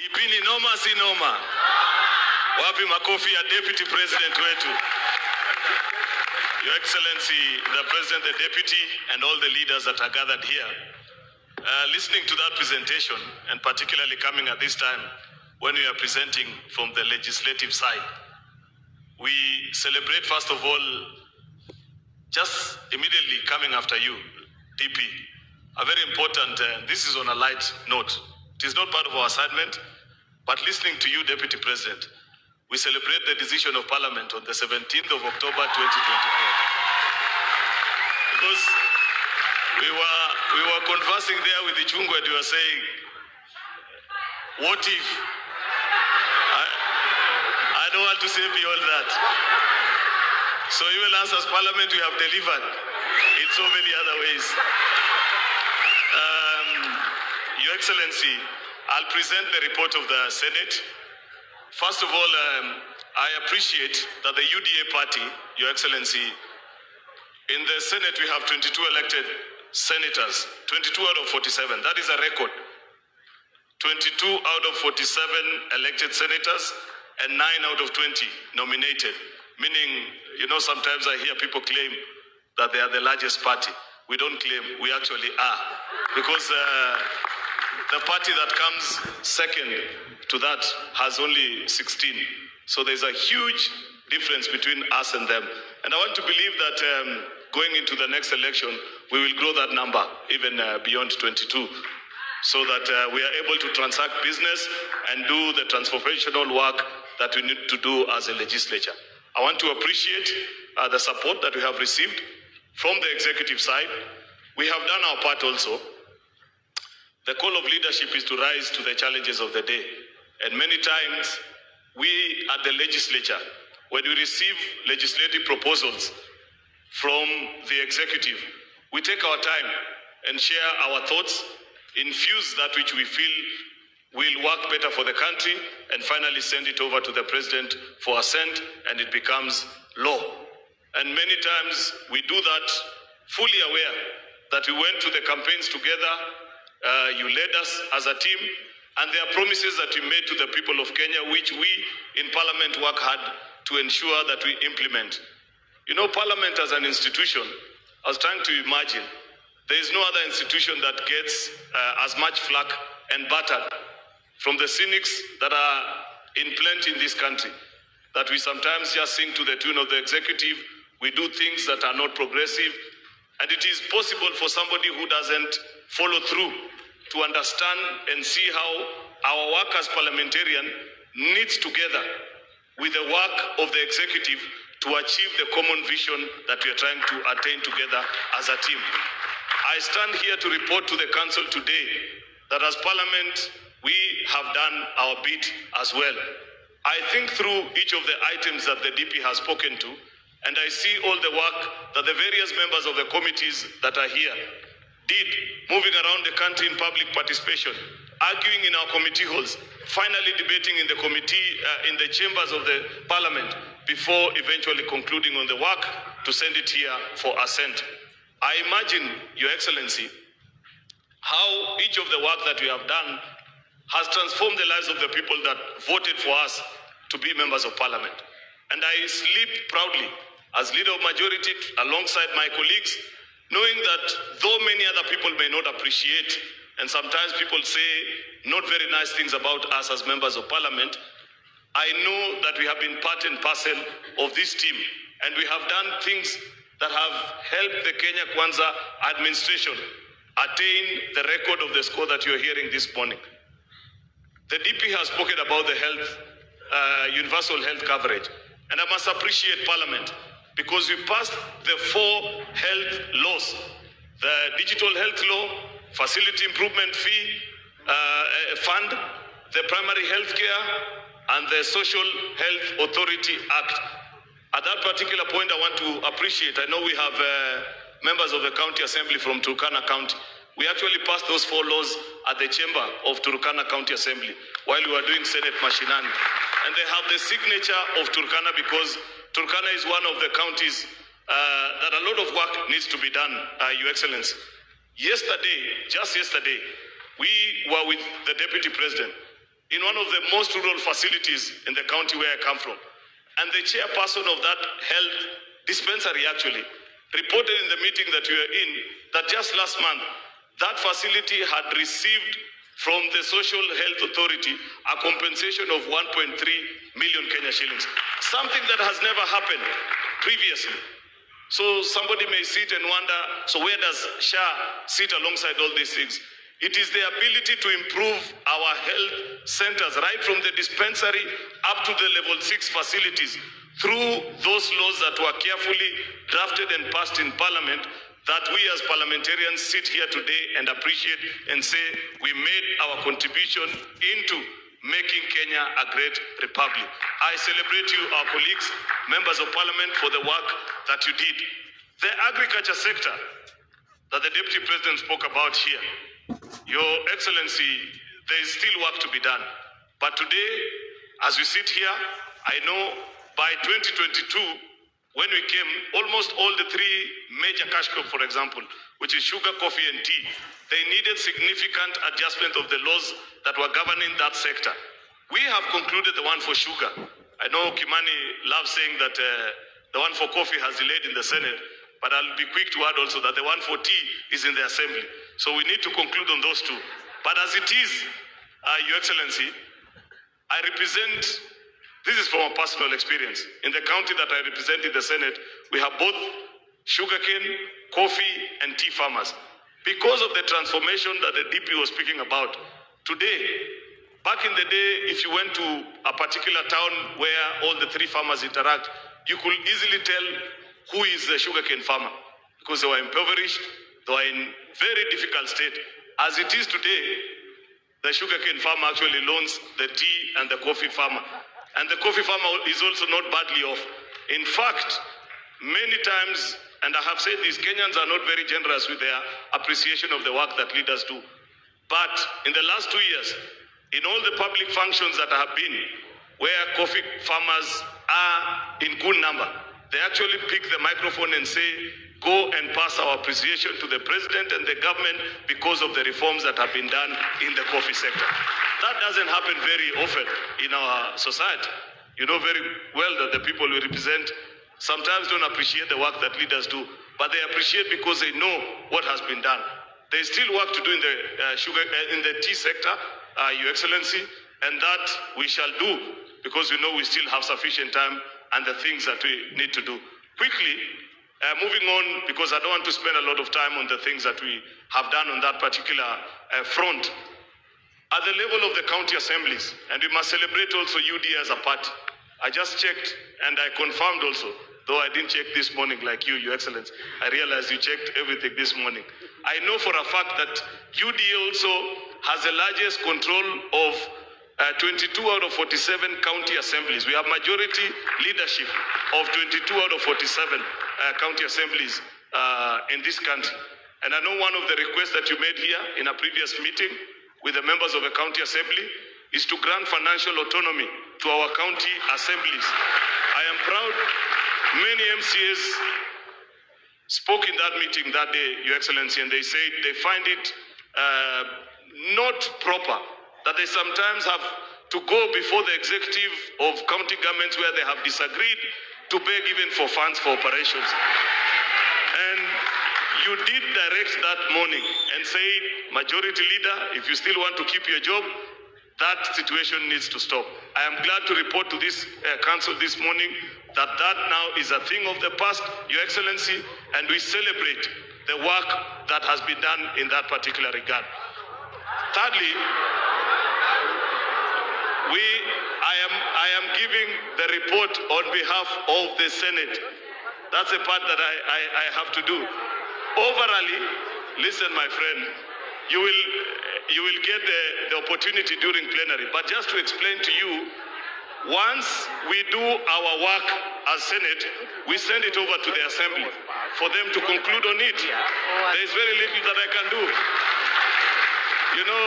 DP ni noma si noma? Wapi makofi ya Deputy President wetu? Your Excellency, the President, the Deputy, and all the leaders that are gathered here. Listening to that presentation, and particularly coming at this time when we are presenting from the legislative side, we celebrate, first of all, just immediately coming after you, DP, a very important, this is on a light note. It is not part of our assignment, but listening to you, Deputy President, we celebrate the decision of Parliament on the 17th of October, 2024. Because we were conversing there with the Chungu and you were saying, what if? I don't want to say beyond that. So even us as Parliament, we have delivered in so many other ways. Your Excellency, I'll present the report of the Senate. First of all, I appreciate that the UDA party, Your Excellency, in the Senate we have 22 elected senators, 22 out of 47. That is a record. 22 out of 47 elected senators and 9 out of 20 nominated. Meaning, you know, sometimes I hear people claim that they are the largest party. We don't claim, we actually are. Because the party that comes second to that has only 16. So there's a huge difference between us and them. And I want to believe that going into the next election, we will grow that number even beyond 22. So that we are able to transact business and do the transformational work that we need to do as a legislature. I want to appreciate the support that we have received from the executive side. We have done our part also. The call of leadership is to rise to the challenges of the day. And many times, we at the legislature, when we receive legislative proposals from the executive, we take our time and share our thoughts, infuse that which we feel will work better for the country, and finally send it over to the president for assent, and it becomes law. And many times we do that fully aware that we went to the campaigns together, you led us as a team, and there are promises that we made to the people of Kenya, which we in Parliament work hard to ensure that we implement. You know, Parliament as an institution, I was trying to imagine, there is no other institution that gets as much flack and battered from the cynics that are in plenty in this country, that we sometimes just sing to the tune of the executive, we do things that are not progressive, and it is possible for somebody who doesn't follow through to understand and see how our work as parliamentarian knits together with the work of the executive to achieve the common vision that we are trying to attain together as a team. I stand here to report to the council today that as Parliament, we have done our bit as well. I think through each of the items that the DP has spoken to, and I see all the work that the various members of the committees that are here did, moving around the country in public participation, arguing in our committee halls, finally debating in the committee, in the chambers of the Parliament, before eventually concluding on the work to send it here for assent. I imagine, Your Excellency, how each of the work that we have done has transformed the lives of the people that voted for us to be members of Parliament. And I sleep proudly as leader of majority alongside my colleagues, knowing that though many other people may not appreciate, and sometimes people say not very nice things about us as members of Parliament, I know that we have been part and parcel of this team, and we have done things that have helped the Kenya Kwanza administration attain the record of the score that you're hearing this morning. The DP has spoken about the health, universal health coverage, and I must appreciate Parliament because we passed the 4 health laws: the digital health law, facility improvement fee fund, the primary health care, and the Social Health Authority Act. At that particular point, I want to appreciate, I know we have members of the County Assembly from Turkana County. We actually passed those 4 laws at the chamber of Turkana County Assembly while we were doing Senate Mashinani. And they have the signature of Turkana because Turkana is one of the counties that a lot of work needs to be done, Your Excellency. Yesterday, just yesterday, we were with the Deputy President in one of the most rural facilities in the county where I come from. And the chairperson of that health dispensary actually reported in the meeting that we were in that just last month, that facility had received from the Social Health Authority a compensation of 1.3 million Kenya shillings, something that has never happened previously. So somebody may sit and wonder, so where does SHA sit alongside all these things? It is the ability to improve our health centers, right from the dispensary up to the level 6 facilities, through those laws that were carefully drafted and passed in Parliament, that we as parliamentarians sit here today and appreciate and say we made our contribution into making Kenya a great republic. I celebrate you, our colleagues, members of Parliament, for the work that you did. The agriculture sector that the Deputy President spoke about here, Your Excellency, there is still work to be done. But today, as we sit here, I know by 2022, when we came, almost all the 3 major cash crops, for example, which is sugar, coffee, and tea, they needed significant adjustment of the laws that were governing that sector. We have concluded the one for sugar. I know Kimani loves saying that the one for coffee has delayed in the Senate, but I'll be quick to add also that the one for tea is in the Assembly. So we need to conclude on those 2. But as it is, Your Excellency, I represent, this is from a personal experience. In the county that I represent in the Senate, we have both sugarcane, coffee, and tea farmers. Because of the transformation that the DP was speaking about, today, back in the day, if you went to a particular town where all the 3 farmers interact, you could easily tell who is the sugarcane farmer, because they were impoverished, they were in very difficult state. As it is today, the sugarcane farmer actually loans the tea and the coffee farmer. And the coffee farmer is also not badly off. In fact, many times, and I have said this, Kenyans are not very generous with their appreciation of the work that leaders do. But in the last 2 years, in all the public functions that have been, where coffee farmers are in good number, they actually pick the microphone and say, go and pass our appreciation to the president and the government because of the reforms that have been done in the coffee sector. That doesn't happen very often in our society. You know very well that the people we represent sometimes don't appreciate the work that leaders do, but they appreciate because they know what has been done. There's still work to do in the in the tea sector, Your Excellency, and that we shall do because we know we still have sufficient time and the things that we need to do. Quickly, moving on, because I don't want to spend a lot of time on the things that we have done on that particular front. At the level of the county assemblies, and we must celebrate also UDA as a party. I just checked and I confirmed also, though I didn't check this morning like you, Your Excellency. I realized you checked everything this morning. I know for a fact that UDA also has the largest control of 22 out of 47 county assemblies. We have majority leadership of 22 out of 47 county assemblies in this country. And I know one of the requests that you made here in a previous meeting with the members of the county assembly is to grant financial autonomy to our county assemblies. I am proud many MCAs spoke in that meeting that day, Your Excellency, and they said they find it not proper that they sometimes have to go before the executive of county governments where they have disagreed to beg even for funds for operations. And you did direct that morning and say, majority leader, if you still want to keep your job, that situation needs to stop. I am glad to report to this council this morning that that now is a thing of the past, Your Excellency, and we celebrate the work that has been done in that particular regard. Thirdly, I am giving the report on behalf of the Senate. That's the part that I have to do. Overall, listen, my friend, you will get the opportunity during plenary. But just to explain to you, once we do our work as Senate, we send it over to the Assembly for them to conclude on it. There is very little that I can do. You know,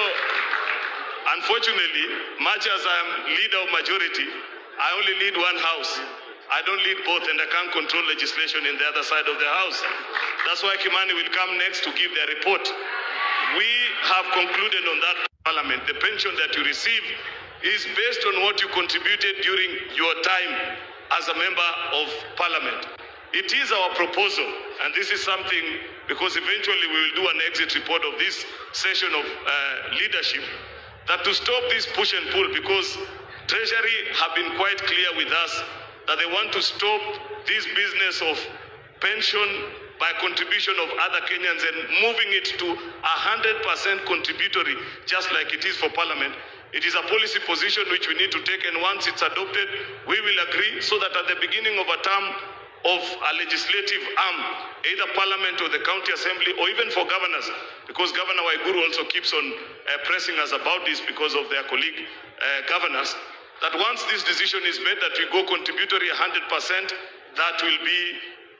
unfortunately, much as I am leader of majority, I only lead one house. I don't lead both, and I can't control legislation in the other side of the house. That's why Kimani will come next to give their report. We have concluded on that, Parliament. The pension that you receive is based on what you contributed during your time as a member of parliament. It is our proposal, and this is something, because eventually we will do an exit report of this session of leadership, that to stop this push and pull, because Treasury have been quite clear with us that they want to stop this business of pension by contribution of other Kenyans and moving it to 100% contributory, just like it is for parliament. It is a policy position which we need to take, and once it's adopted, we will agree, so that at the beginning of a term of a legislative arm, either parliament or the county assembly, or even for governors, because Governor Waiguru also keeps on pressing us about this because of their colleague governors, that once this decision is made that we go contributory 100%, that will be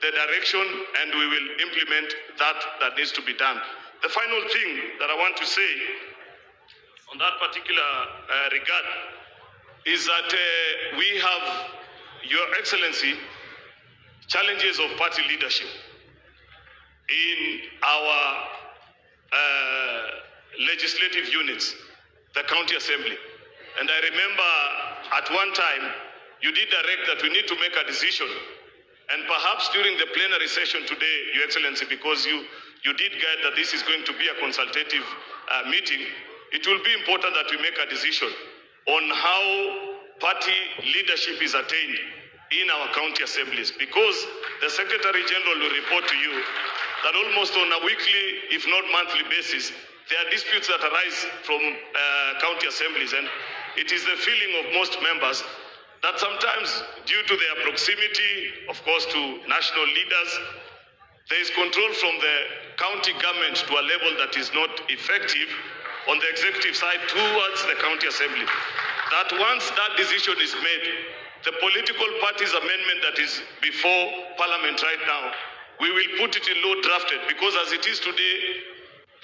the direction, and we will implement that needs to be done. The final thing that I want to say on that particular regard is that we have, Your Excellency, challenges of party leadership in our legislative units, the county assembly. And I remember at one time you did direct that we need to make a decision, and perhaps during the plenary session today, Your Excellency, because you did guide that this is going to be a consultative meeting, it will be important that we make a decision on how party leadership is attained in our county assemblies, because the Secretary General will report to you that almost on a weekly, if not monthly basis, there are disputes that arise from county assemblies, and it is the feeling of most members that sometimes, due to their proximity, of course, to national leaders, there is control from the county government to a level that is not effective on the executive side towards the county assembly. That once that decision is made, the political party's amendment that is before Parliament right now, we will put it in law drafted, because as it is today,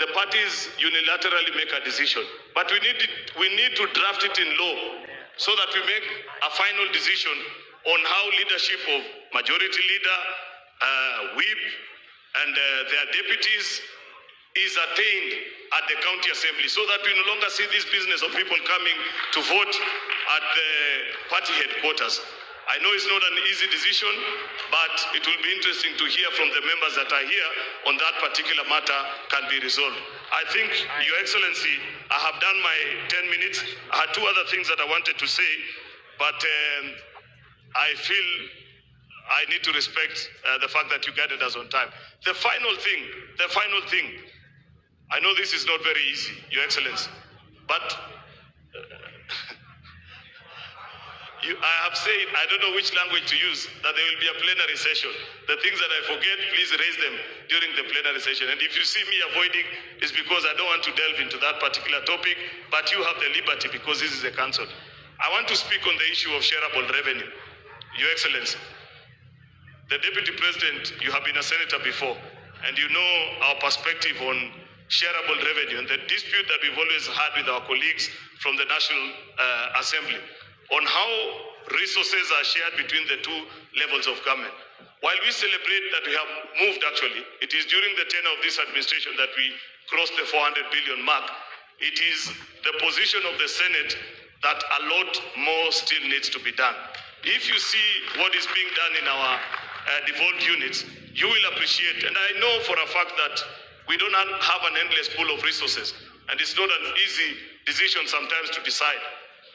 the parties unilaterally make a decision. But we need to draft it in law so that we make a final decision on how leadership of majority leader, whip, and their deputies is attained at the county assembly, so that we no longer see this business of people coming to vote at the party headquarters. I know it's not an easy decision, but it will be interesting to hear from the members that are here on that particular matter can be resolved. I think, Your Excellency, I have done my 10 minutes. I had two other things that I wanted to say, but I feel I need to respect the fact that you guided us on time. The final thing, I know this is not very easy, Your Excellency, but I have said, I don't know which language to use, that there will be a plenary session. The things that I forget, please raise them during the plenary session. And if you see me avoiding, it's because I don't want to delve into that particular topic, but you have the liberty because this is a council. I want to speak on the issue of shareable revenue. Your Excellency, the Deputy President, you have been a senator before, and you know our perspective on shareable revenue and the dispute that we've always had with our colleagues from the National Assembly on how resources are shared between the two levels of government. While we celebrate that we have moved, actually, it is during the tenure of this administration that we crossed the 400 billion mark. It is the position of the Senate that a lot more still needs to be done. If you see what is being done in our devolved units, you will appreciate, and I know for a fact that we don't have an endless pool of resources, and it's not an easy decision sometimes to decide.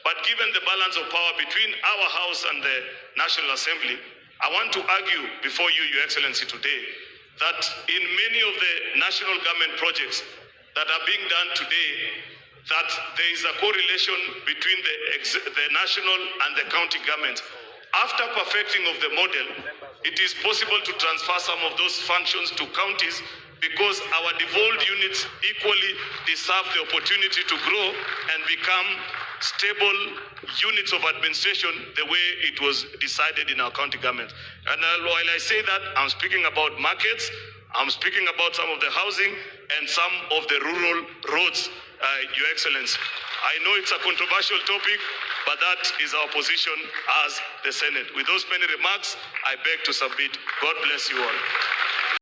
But given the balance of power between our House and the National Assembly, I want to argue before you, Your Excellency, today, that in many of the national government projects that are being done today, that there is a correlation between the national and the county governments. After perfecting of the model, it is possible to transfer some of those functions to counties, because our devolved units equally deserve the opportunity to grow and become stable units of administration the way it was decided in our county government. And while I say that, I'm speaking about markets, I'm speaking about some of the housing and some of the rural roads, Your Excellency. I know it's a controversial topic, but that is our position as the Senate. With those many remarks, I beg to submit. God bless you all.